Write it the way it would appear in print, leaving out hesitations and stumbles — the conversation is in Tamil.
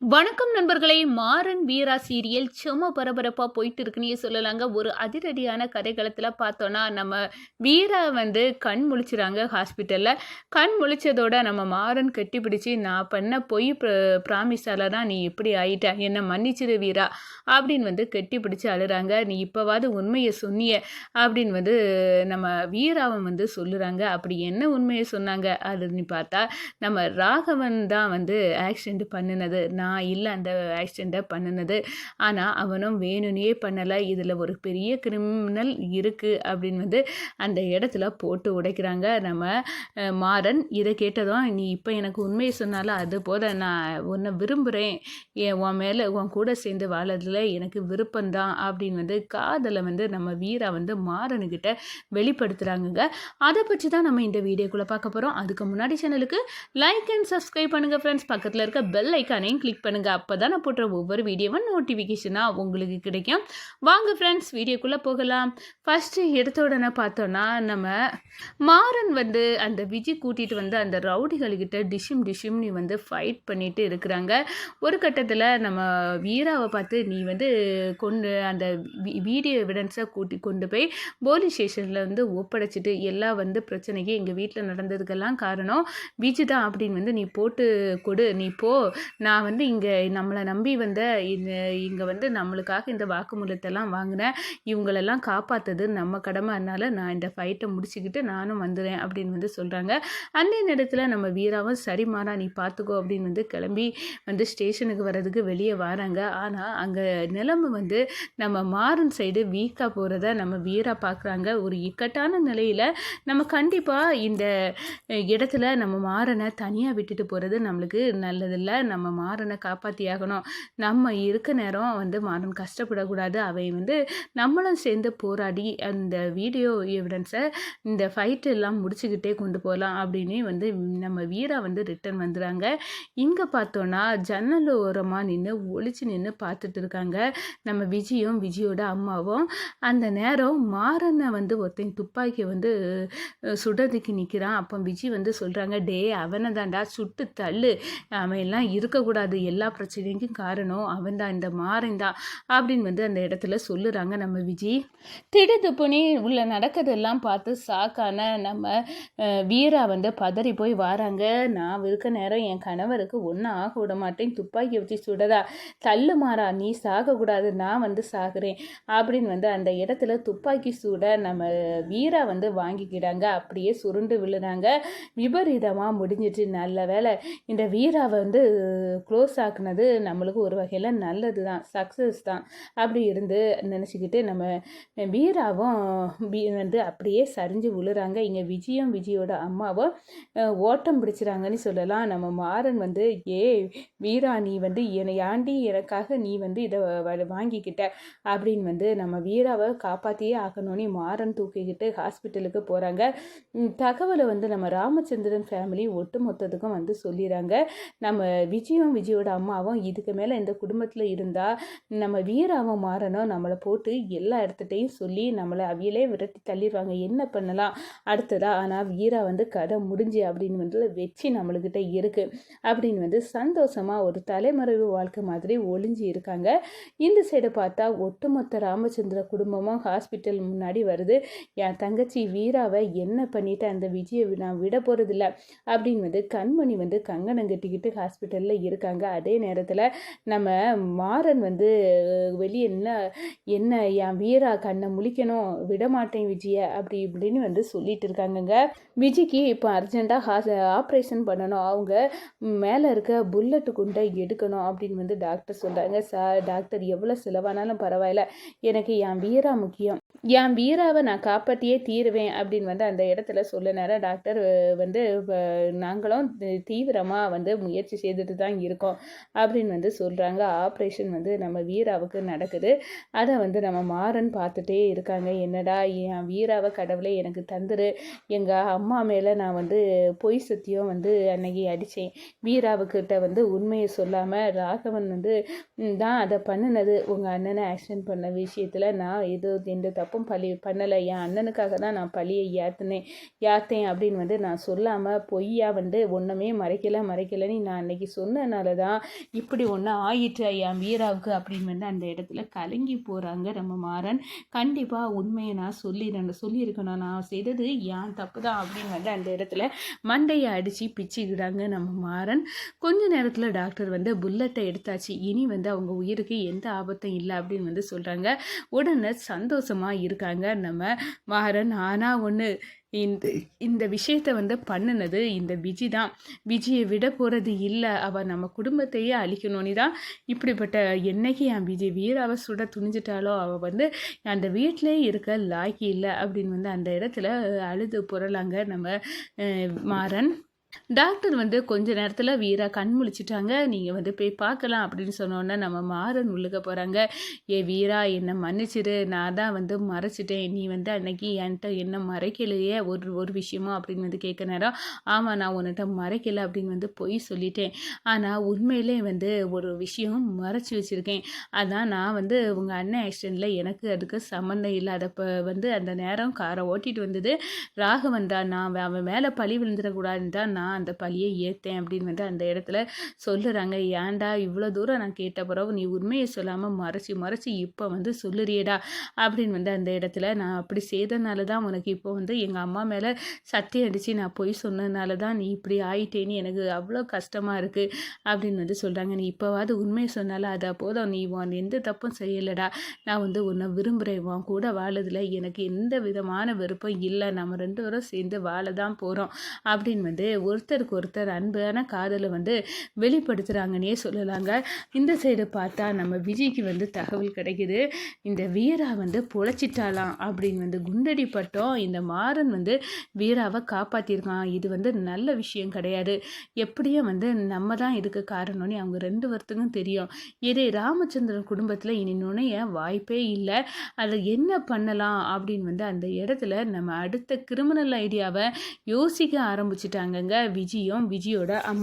வணக்கம் நண்பர்களே! மாறன் வீரா சீரியல் செம்ம பரபரப்பா போயிட்டு இருக்குன்னே சொல்லலாங்க. ஒரு அதிரடியான கதைக்களத்தில பார்த்தோன்னா, நம்ம வீரா கண் முழிச்சுறாங்க ஹாஸ்பிட்டல்ல. கண் முழிச்சதோட நம்ம மாறன் கட்டிப்பிடிச்சு, "நான் பண்ண பொய் ப்ராமிஸால தான் நீ இப்படி ஆயிட்ட. என்ன மன்னிச்சிடு வீரா" அப்படின்னு கட்டிப்பிடிச்சு அழுறாங்க. "நீ இப்பவாவது உண்மைய சொன்னியே" அப்படின்னு நம்ம வீராவும் சொல்லுறாங்க. அப்படி என்ன உண்மைய சொன்னாங்க அப்படின்னு பார்த்தா, நம்ம ராகவன் தான் ஆக்சிடென்ட் பண்ணுனது. நான் இல்ல அந்த ஆக்சிடென்ட்ட பண்ணுனது. ஆனா, அவனும் வேணும்னே பண்ணல. இதுல ஒரு பெரிய கிரிமினல் இருக்கு அப்படின்னு அந்த இடத்துல போட்டு உடைக்கிறாங்க நம்ம மாறன். இத கேட்டதும், "நீ இப்ப எனக்கு உண்மைய சொன்னாலும் அது போத நான் உன்ன விரும்புறேன். உன் மேல உன் கூட சேர்ந்து வாழறதுல எனக்கு விருப்பம் தான்" அப்படின்னு காதல நம்ம வீரா மாறனுகிட்ட வெளிப்படுத்துறாங்கங்க. அத பற்றி தான் நம்ம இந்த வீடியோக்குள்ள பார்க்க போறோம். அதுக்கு முன்னாடி சேனலுக்கு லைக் அண்ட் சப்ஸ்கிரைப் பண்ணுங்க ஃப்ரெண்ட்ஸ். பக்கத்துல இருக்க பெல் ஐகானையும் கிளிக் பண்ணுங்க. அப்பதான் நான் போடுற ஒவ்வொரு வீடியோவும் நோட்டிஃபிகேஷனா உங்களுக்கு கிடைக்கும். வாங்க ஃப்ரெண்ட்ஸ் வீடியோக்குள்ள போகலாம். ஃபர்ஸ்ட் எடுத்த உடனே பார்த்தோம்னா, நம்ம மாறன் அந்த விஜி கூட்டிட்டு அந்த ரவுடிகள்கிட்ட டிஷ்யூம்னு ஃபைட் பண்ணிட்டு இருக்கிறாங்க. ஒரு கட்டத்தில் நம்ம வீராவை பார்த்து, "நீ கொண்டு அந்த வீடியோ எவிடன்ஸை கொண்டு போய் போலீஸ் ஸ்டேஷனில் ஒப்படைச்சிட்டு எல்லா பிரச்சனைக்கு எங்கள் வீட்டில் நடந்ததுக்கெல்லாம் காரணம் விஜி தான் அப்படின்னு நீ போட்டு கொடு. நீ போ. நான் இங்கே நம்மளை நம்பி இங்கே நம்மளுக்காக இந்த வாக்குமூலத்தெல்லாம் வாங்கினேன். இவங்களெல்லாம் காப்பாற்றுறது நம்ம கடமை. அதனால் நான் இந்த ஃபைட்டை முடிச்சுக்கிட்டு நானும் வந்துடுறேன்" அப்படின்னு சொல்கிறாங்க. அந்த நேரத்தில் நம்ம வீராவும், "சரி மாறா, நீ பார்த்துக்கோ" அப்படின்னு கிளம்பி ஸ்டேஷனுக்கு வர்றதுக்கு வெளியே வராங்க. ஆனால் அங்கே நிலைமை நம்ம மாறன் சைடு வீக்காக போகிறத நம்ம வீரா பார்க்குறாங்க. ஒரு இக்கட்டான நிலையில் நம்ம கண்டிப்பாக இந்த இடத்துல நம்ம மாறனை தனியாக விட்டுட்டு போகிறது நம்மளுக்கு நல்லதில்லை. நம்ம மாறனை காப்பாற்றி ஆகணும். நம்ம இருக்க நேரம் மாறன் கஷ்டப்படக்கூடாது. அவை நம்மளும் சேர்ந்து போராடி அந்த வீடியோ எவிடன்ஸை இந்த ஃபைட்டு எல்லாம் முடிச்சுக்கிட்டே கொண்டு போகலாம் அப்படின்னு நம்ம வீரா ரிட்டர்ன் வந்துடுறாங்க. இங்கே பார்த்தோன்னா ஜன்னல் ஓரமாக ஒளிச்சு நின்று பார்த்துட்டு இருக்காங்க நம்ம விஜயும் விஜயோட அம்மாவும். அந்த நேரம் மாறனை ஒருத்தன் துப்பாக்கி சுடுறதுக்கு நிற்கிறான். அப்போ விஜி சொல்கிறாங்க, "டே, அவனை தாண்டா சுட்டு தள்ளு. அவன் எல்லாம் இருக்கக்கூடாது. எல்லா பிரச்சனைக்கும் காரணம் அவன் தான், இந்த மாறன் தான்" அப்படின்னு அந்த இடத்துல சொல்லுறாங்க நம்ம விஜி. திடுதுப்புனி உள்ள நடக்கிறதெல்லாம் பார்த்து சாக்கான நம்ம வீரா பதறி போய் வாராங்க. "நான் இருக்க நேரம் என் கணவருக்கு ஒன்றும் ஆக விட மாட்டேன். துப்பாக்கி வச்சு சுடதா? தள்ளு மாறா, நீ சாகக்கூடாது, நான் சாகுறேன்" அப்படின்னு அந்த இடத்துல துப்பாக்கி சூட நம்ம வீரா வாங்கிக்கிட்டாங்க. அப்படியே சுருண்டு விழுறாங்க. விபரீதமாக முடிஞ்சிட்டு. நல்ல வேலை இந்த வீராவை க்ளோஸ் ஆக்குனது நம்மளுக்கு ஒரு வகையில் நல்லது தான், சக்ஸஸ் தான் அப்படி இருந்து நினச்சிக்கிட்டு நம்ம வீராவும் அப்படியே சரிஞ்சு விழுறாங்க. இங்கே விஜயும் விஜயோட அம்மாவும் ஓட்டம் பிடிச்சிறாங்கன்னு சொல்லலாம். நம்ம மாறன் "ஏ வீரா, நீ என்னை ஆண்டி எனக்காக நீ இதை வாங்கிக்கிட்ட" அப்படின்னு நம்ம வீராவை காப்பாற்றியே ஆக்கணும்னு மாறன் தூக்கிக்கிட்டு ஹாஸ்பிட்டலுக்கு போகிறாங்க. தகவலை நம்ம ராமச்சந்திரன் ஃபேமிலி ஒட்டு மொத்தத்துக்கும் சொல்லிடுறாங்க. நம்ம விஜயும் விஜயோட அம்மாவும் இதுக்கு மேலே இந்த குடும்பத்தில் இருந்தால் நம்ம வீராவும் மாறணும் நம்மளை போட்டு எல்லா இடத்துட்டையும் சொல்லி நம்மளை அவியலே விரட்டி தள்ளிடுவாங்க. என்ன பண்ணலாம் அடுத்ததா? ஆனால் வீரா கதை முடிஞ்சு அப்படின்னு வச்சு நம்மளுக்கிட்ட இருக்குது அப்படின்னு சந்தோஷமாக ஒரு தலைமறைவு வாழ்க்கை மாதிரி ஒளிஞ்சு இருக்காங்க. இந்த சைடை பார்த்தா ஒட்டுமொத்த ராமச்சந்திர குடும்பமும் ஹாஸ்பிட்டல் முன்னாடி வருது. "என் தங்கச்சி வீராவை என்ன பண்ணிட்டு அந்த விஜயை நான் விட போகிறதில்ல" அப்படின்னு கண்மணி கங்கணம் கட்டிக்கிட்டு ஹாஸ்பிட்டலில் இருக்காங்க. அதே நேரத்தில் நம்ம மாறன் வெளியே என்ன என் வீரா கண்ணை முழிக்கணும், விடமாட்டேன் விஜய அப்படி இப்படின்னு சொல்லிட்டு இருக்காங்கங்க. விஜய்க்கு இப்போ அர்ஜென்ட்டாக ஆப்ரேஷன் பண்ணணும். அவங்க மேலே இருக்க புல்லட்டு குண்டை எடுக்கணும் அப்படின்னு டாக்டர் சொல்கிறாங்க. "சார், டாக்டர், எவ்வளோ செலவானாலும் பரவாயில்ல, எனக்கு என் வீரா முக்கியம். என் வீராவை நான் காப்பாற்றியே தீருவேன்" அப்படின்னு அந்த இடத்துல சொல்ல நேரம் டாக்டர் "நாங்களும் தீவிரமாக முயற்சி செய்துட்டு தான் இருக்கோம்" அப்படின்னு சொல்கிறாங்க. ஆப்ரேஷன் நம்ம வீராவுக்கு நடக்குது. அதை நம்ம மாறன் பார்த்துட்டே இருக்காங்க. "என்னடா, என் வீராவை கடவுளை எனக்கு தந்துரு. எங்கள் அம்மா மேலே நான் பொய் சத்தியம் அன்னைக்கு அடித்தேன். வீராவுக்கிட்ட உண்மையை சொல்லாமல் ராகவன் தான் அதை பண்ணினது. உங்கள் அண்ணனை ஆக்சிடென்ட் பண்ண விஷயத்தில் நான் எந்த தப்பும் பண்ணலை, என் அண்ணனுக்காக தான் நான் பழியை ஏற்றேன் அப்படின்னு வந்து நான் சொல்லாமல் பொய்யா வந்து ஒன்றுமே மறைக்கலைன்னு நான் அன்னைக்கு சொன்னனால தான் இப்படி ஒன்று ஆயிற்று என் வீராவுக்கு அப்படின்னு வந்து அந்த இடத்துல கலங்கி போகிறாங்க நம்ம மாறன். கண்டிப்பாக உண்மையை நான் சொல்லியிருக்கணும், நான் செய்தது என் தப்பு தான் அப்படின்னு வந்து அந்த இடத்துல மண்டையை அடித்து பிச்சுக்கிட்டாங்க நம்ம மாறன். கொஞ்ச நேரத்தில் டாக்டர் வந்து புல்லட்டை எடுத்தாச்சு, இனி வந்து அவங்க உயிருக்கு எந்த ஆபத்தும் இல்லை அப்படின்னு வந்து சொல்கிறாங்க. உடனே சந்தோஷமாக இருக்காங்க நம்ம மாறன். ஆனால் ஒன்று, இந்த விஷயத்தை வந்து பண்ணினது இந்த விஜி தான். விஜியை விட போகிறது இல்லை, அவள் நம்ம குடும்பத்தையே அழிக்கணும்னு தான் இப்படிப்பட்ட என்னைக்கு என் வீராவை சுட துணிஞ்சிட்டாலோ அவள் வந்து அந்த வீட்டிலே இருக்க லாக்கி இல்லை அப்படின்னு வந்து அந்த இடத்துல அழுது புரளாங்க நம்ம மாறன். டாக்டர் வந்து கொஞ்ச நேரத்தில் வீரா கண் முழிச்சிட்டாங்க. நீங்கள் வந்து போய் பார்க்கலாம் அப்படின்னு சொன்னோன்னே நம்ம மாறன் உள்ளுக்க போகிறாங்க. வீரா என்னை மன்னிச்சிடு, நான் தான் வந்து மறைச்சிட்டேன், நீ வந்து அன்னைக்கு என்கிட்ட என்ன மறைக்கலையே ஒரு விஷயமோ அப்படின்னு வந்து கேட்க நேரம், ஆமாம் நான் உன்கிட்ட மறைக்கலை அப்படின்னு வந்து பொய் சொல்லிட்டேன், ஆனால் உண்மையிலே வந்து ஒரு விஷயம் மறைச்சி வச்சுருக்கேன். அதான் நான் வந்து உங்கள் அண்ணன் ஆக்சிடெண்ட்டில் எனக்கு அதுக்கு சம்மந்தம் இல்லை, அதை வந்து அந்த நேரம் காரை ஓட்டிகிட்டு வந்தது ராகவன் தான், நான் அவன் மேலே பழி விழுந்துடக்கூடாதுன்னு தான் நான் அந்த பழியை ஏற்றேன் அப்படின்னு வந்து அந்த இடத்துல சொல்லுறாங்க. ஏன்டா இவ்வளோ தூரம் நான் கேட்ட பிறகு நீ உண்மையை சொல்லாமல் மறைச்சி இப்போ வந்து சொல்லுறியடா அப்படின்னு வந்து அந்த இடத்துல, நான் அப்படி செய்தனால தான் உனக்கு இப்போ வந்து எங்கள் அம்மா மேலே சத்தி அடித்து நான் போய் சொன்னதுனால தான் நீ இப்படி ஆயிட்டேன்னு எனக்கு அவ்வளோ கஷ்டமாக இருக்குது அப்படின்னு வந்து சொல்கிறாங்க. நீ இப்போவாது உண்மையை சொன்னால அதை போதும், நீ எந்த தப்பும் செய்யலைடா, நான் வந்து உன்னை விரும்புகிறேன், உன் கூட வாழதில் எனக்கு எந்த விதமான விருப்பம் இல்லை, நம்ம 2 பேரும் சேர்ந்து வாழ தான் போகிறோம் அப்படின்னு வந்து ஒருத்தருக்கு ஒருத்தர் அன்பான காதலை வந்து வெளிப்படுத்துகிறாங்கன்னே சொல்லலாங்க. இந்த சைடு பார்த்தா நம்ம விஜய்க்கு வந்து தகவல் கிடைக்குது, இந்த வீரா வந்து பொழைச்சிட்டாலாம் அப்படின்னு வந்து குண்டடி பட்டம் இந்த மாறன் வந்து வீராவை காப்பாற்றிருக்கான். இது வந்து நல்ல விஷயம் கிடையாது, எப்படியும் வந்து நம்ம தான் இதுக்கு காரணம்னு அவங்க 2 பேர்த்துக்கும் தெரியும். இதே ராமச்சந்திரன் குடும்பத்தில் இனி நுழைய வாய்ப்பே இல்லை, அதில் என்ன பண்ணலாம் அப்படின்னு வந்து அந்த இடத்துல நம்ம அடுத்த கிரிமினல் ஐடியாவை யோசிக்க ஆரம்பிச்சிட்டாங்கங்க விஜயும் விஜயோட அம்மா.